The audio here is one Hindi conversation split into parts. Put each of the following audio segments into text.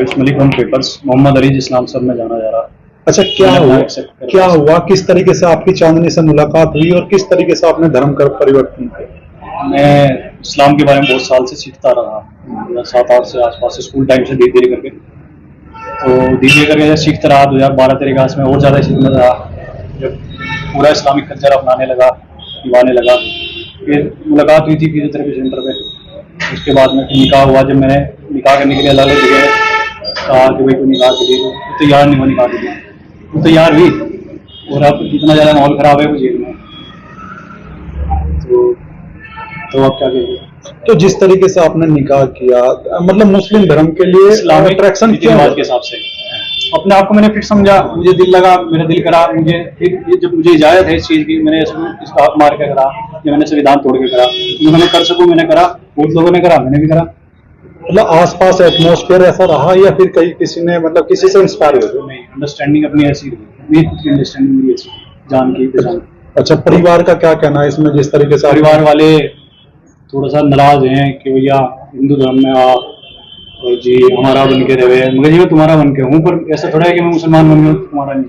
It's Malik on papers, Mohammad Ali जिस नाम से मैं जाना जा रहा। अच्छा, क्या हुआ, किस तरीके से आपकी चांदनी से मुलाकात हुई और किस तरीके से आपने धर्म का परिवर्तन किया? मैं इस्लाम के बारे में बहुत साल से सीखता रहा, 7-8 से आसपास, स्कूल टाइम से धीरे धीरे करके। तो धीरे धीरे करके जब सीखता रहा 2012-13 क्लास में और ज़्यादा सीखना रहा, जब पूरा इस्लामिक कल्चर अपनाने लगा, निभाने लगा। फिर मुलाकात हुई थी फिजियोथेरेपी सेंटर पे। उसके बाद में फिर निकाह हुआ। जब मैंने निकाह करने के लिए अलग अलग जगह कहा कि भाई को निकाह के लिए, तो तैयार नहीं हुआ निकाह के लिए, वो तैयार हुई और अब इतना ज़्यादा माहौल ख़राब है वो जेल में। तो आप क्या कहेंगे? तो जिस तरीके से आपने निकाह किया, मतलब मुस्लिम धर्म के लिए इस्लामिक अट्रैक्शन क्या रिवाज के हिसाब से अपने आप को मैंने फिर समझा, मुझे दिल लगा, मेरा दिल करा, मुझे फिर जब मुझे इजाजत है इस चीज़ की, मैंने इसका हक मार के करा, या मैंने संविधान तोड़ के करा, जो मैंने कर सकूँ मैंने करा, बहुत लोगों ने करा, मैंने भी करा। मतलब आसपास एटमॉस्फेयर ऐसा रहा या फिर कहीं किसी ने, मतलब किसी से इंस्पायर हो? नहीं, अंडरस्टैंडिंग अपनी ऐसी रही, मेरी खुद की अंडरस्टैंडिंग मेरी ऐसी, जान की पहचान। अच्छा, परिवार का क्या कहना है इसमें, जिस तरीके से परिवार वाले थोड़ा सा नाराज हैं कि भैया हिंदू धर्म में आ और जी हमारा बन के रहे, मगर जी मैं तुम्हारा बन के हूँ, पर ऐसा थोड़ा है कि मैं मुसलमान बन गया तुम्हारा नहीं।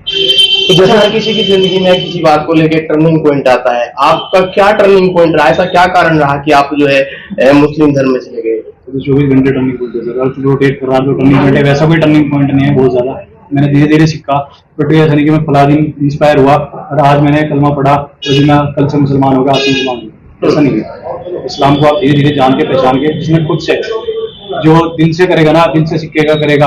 तो जैसे हर किसी की जिंदगी में किसी बात को लेकर टर्निंग पॉइंट आता है, आपका क्या टर्निंग पॉइंट रहा, ऐसा क्या कारण रहा कि आप जो है मुस्लिम धर्म में चले गए? तो 24 घंटे टर्निंग पॉइंट है सर, रोटेट कर रहा जो टर्निंग पॉइंट है, वैसा कोई टर्निंग पॉइंट नहीं है बहुत ज्यादा। मैंने धीरे धीरे सीखा, बट ऐसा नहीं कि मैं फला दिन इंस्पायर हुआ और आज मैंने कलमा पढ़ा तो मैं कल से मुसलमान हो गया, आज से मुसलमान हो गया, ऐसा नहीं है। इस्लाम को आप धीरे धीरे जान के पहचान के, जिसमें खुद से जो दिल से करेगा ना, दिल से सीखेगा, करेगा,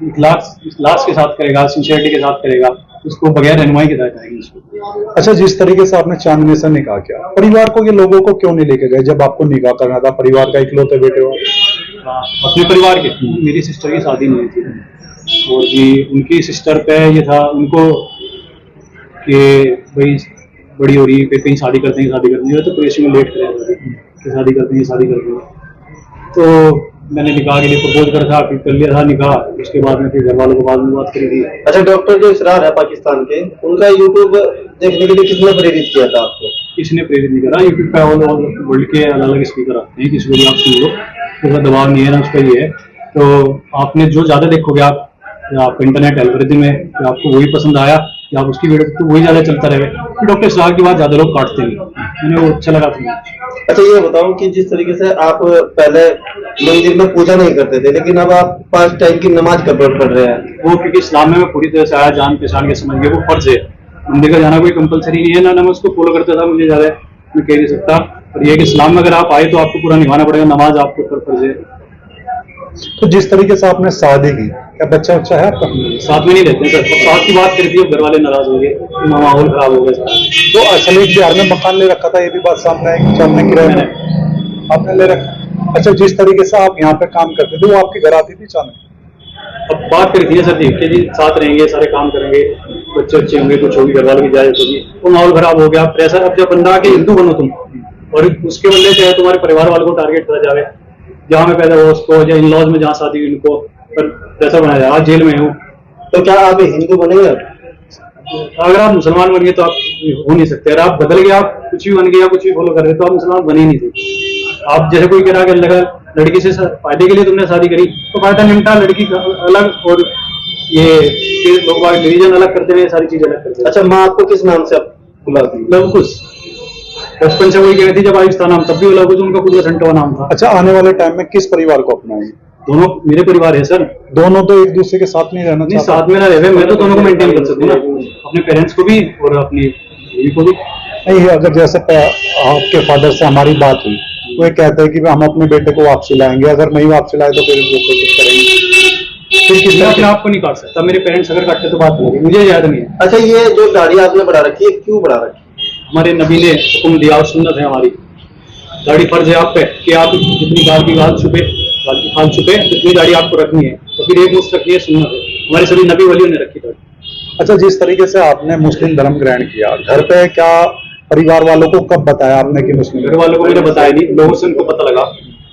इखलास के साथ करेगा, सिंसियरिटी के साथ करेगा, उसको बगैर रहनुमाई के साथ आएगी उसको। अच्छा, जिस तरीके से आपने चांदनी से निकाह किया, परिवार को, ये लोगों को क्यों नहीं लेके गए जब आपको निकाह करना था? परिवार का इकलौते बेटे हो? अपने परिवार के, मेरी सिस्टर की शादी नहीं हुई थी और जी उनकी सिस्टर पे ये था उनको कि भाई बड़ी हो रही, फिर कहीं शादी करते हैं, तो प्रेस में लेट करें, शादी करते हैं। तो मैंने निकाह के लिए प्रपोज करा था, फिर कर लिया था निकाह। उसके बाद में फिर घर वालों को बाद में बात करी थी। अच्छा, डॉक्टर जो इसरार है पाकिस्तान के, उनका यूट्यूब देखने के लिए किसने प्रेरित किया था आपको? किसने प्रेरित नहीं करा, यूट्यूब पे ऑल वर्ल्ड के अलग अलग स्पीकर आते हैं, किसी को भी आप सुन लो, उसका दबाव नहीं है ना, उसका ये है। तो आपने जो ज्यादा देखोगे आप, या आपका इंटरनेट एल्गोरिथम है, या आपको वही पसंद आया या आप उसकी वीडियो तो वही ज्यादा चलता रहेगा। डॉक्टर इसरार की बात ज्यादा लोग काटते नहीं, मैंने वो अच्छा लगा था। अच्छा, ये बताओ कि जिस तरीके से आप पहले मंदिर में पूजा नहीं करते थे, लेकिन अब आप 5 टाइम की नमाज कब पढ़ रहे हैं? वो क्योंकि इस्लाम में मैं पूरी तरह से आया, जान पहचान के समझ गया, वो फर्ज है। मंदिर का जाना कोई कंपलसरी नहीं है ना, मैं उसको फॉलो करता था, मुझे ज्यादा मैं कह नहीं सकता। और ये कि इस्लाम में अगर आप आए तो आपको पूरा निभाना पड़ेगा, नमाज आपके ऊपर फर्ज है। तो जिस तरीके से आपने शादी की, क्या बच्चा है आपका? साथ में नहीं रहते सर, साथ की बात करती है, घर वाले नाराज हो गए, माहौल खराब हो गया। तो असली बिहार में मकान ले रखा था, ये भी बात सामने आई कि चलने किराए में आपने ले रखा। अच्छा, जिस तरीके से आप यहाँ पे काम करते थे, वो आपके घर आती थी चांद? अब बात करी थी सर जी कि जी साथ रहेंगे, सारे काम करेंगे, बच्चे अच्छे होंगे, कुछ होगी, घर वालों की इजाजत होगी, तो माहौल खराब हो गया, प्रेशर। अब जब बंदा के हिंदू बनो तुम, और उसके बदले चाहे तुम्हारे परिवार वालों को टारगेट करा जाए, जहाँ मैं पैदा हुआ उसको, या इन लॉज में जहाँ शादी हुई उनको, पर प्रेशर बनाया जाए। आज जेल में हूँ, तो क्या आप हिंदू बनेंगे? अगर आप मुसलमान बन गए तो आप हो नहीं सकते। अगर आप बदल गए, आप कुछ भी बन गए या कुछ भी फॉलो कर रहे तो आप मुसलमान बने ही नहीं थे। आप जैसे कोई कह रहा कि लगा लड़की से फायदे के लिए तुमने शादी करी, तो फायदा निमटा, लड़की का अलग, और ये लोग बाग रिलीजन अलग करते हुए सारी चीजें अलग करते हैं। अच्छा, माँ आपको किस नाम से बुलाती है? लवकुश। बचपन से वही कह रही थी, जब आयुष था नाम तब भी लवकुश उनका खुद का सेंटवा नाम था। अच्छा, आने वाले टाइम में किस परिवार को अपनाएंगे? दोनों मेरे परिवार है सर। दोनों तो एक दूसरे के साथ नहीं रहना? नहीं, साथ में ना रहे, मैं तो दोनों को मेंटेन कर सकता हूँ ना, अपने पेरेंट्स को भी और अपनी बीवी को भी। नहीं, अगर जैसे आपके फादर से हमारी बात हुई, वो कहते हैं कि हम अपने बेटे को वापसी लाएंगे, अगर नहीं वापसी लाए तो फिर वो कोशिश करेंगे, फिर किसी अपने आप को नहीं काट सकता। मेरे पेरेंट्स अगर काटते तो बात होगी, मुझे याद नहीं है। अच्छा, ये जो दाढ़ी आपने बढ़ा रखी है, क्यों बढ़ा रखी है? हमारे नबी ने हुक्म दिया और सुन्नत है हमारी, दाढ़ी फर्ज है आप पे कि आप जितनी गाल की खाल छुपे जितनी दाढ़ी आपको रखनी है, तो फिर एक मुश्त रखनी है, सुन्नत है। हमारे सभी नबी वलियों ने रखी दाढ़ी। अच्छा, जिस तरीके से आपने मुस्लिम धर्म ग्रहण किया, घर पे क्या परिवार वालों को कब बताया आपने कि मुस्लिम? घर वालों को मैंने बताया नहीं, लोगों से उनको पता लगा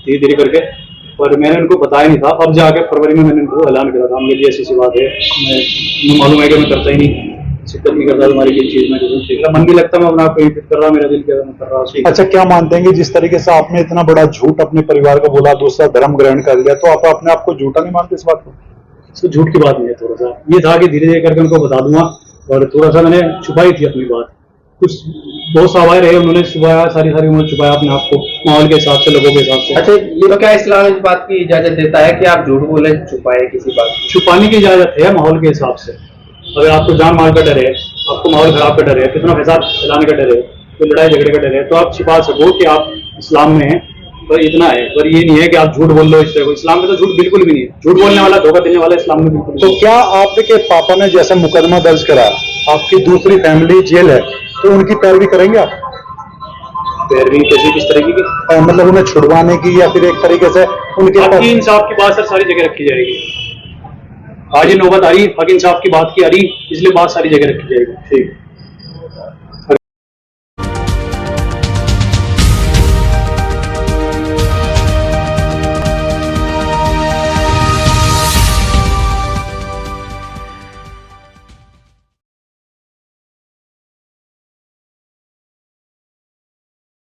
धीरे धीरे करके, पर मैंने उनको बताया नहीं था। अब जाके फरवरी में मैंने उनको ऐलान करा था, मेरी ऐसी बात है, मैं मालूम है कि मैं करता ही नहीं, शिद्दत नहीं करता तुम्हारी किसी चीज में, मेरा मन भी लगता है, मैं अपना कोई फिट कर रहा, मेरा दिल क्या मैं कर रहा हूँ। अच्छा, क्या मानते हैं कि जिस तरीके से आपने इतना बड़ा झूठ अपने परिवार को बोला, दूसरा धर्म ग्रहण कर लिया, तो आप अपने आप को झूठा नहीं मानते इस बात को? इसको झूठ की बात नहीं है, थोड़ा सा ये था कि धीरे धीरे करके उनको बता दूंगा, और थोड़ा सा मैंने छुपाई थी अपनी बात, कुछ बहुत सवाल रहे, उन्होंने छुपाया, सारी उन्होंने छुपाया अपने आप को माहौल के हिसाब से, लोगों के हिसाब से। अच्छा, ये तो क्या इस्लाम इस बात की इजाजत देता है कि आप झूठ बोले, छुपाए किसी बात की? छुपाने की इजाजत है माहौल के हिसाब से। अगर आपको जान माल का डर है, आपको माहौल खराब का डर है, कितना फसाद फैलाने का डर है, कोई लड़ाई झगड़े का डर है, तो आप छिपा सको कि आप इस्लाम में हैं, पर इतना है। पर ये नहीं है कि आप झूठ बोल लो इस तरह को, इस्लाम में तो झूठ बिल्कुल भी नहीं है, झूठ बोलने वाला, धोखा देने वाला इस्लाम में बिल्कुल तो क्या आपके पापा ने जैसे मुकदमा दर्ज करा, आपकी दूसरी फैमिली जेल है, तो उनकी पैरवी करेंगे आप? पैरवी कैसे, किस तरीके की? मतलब उन्हें छुड़वाने की, या फिर एक तरीके से उनके हक इंसाफ की बात सर सारी जगह रखी जाएगी। आज ये नौबत आ रही, हक इंसाफ की बात की आ रही, इसलिए बात सारी जगह रखी जाएगी। ठीक।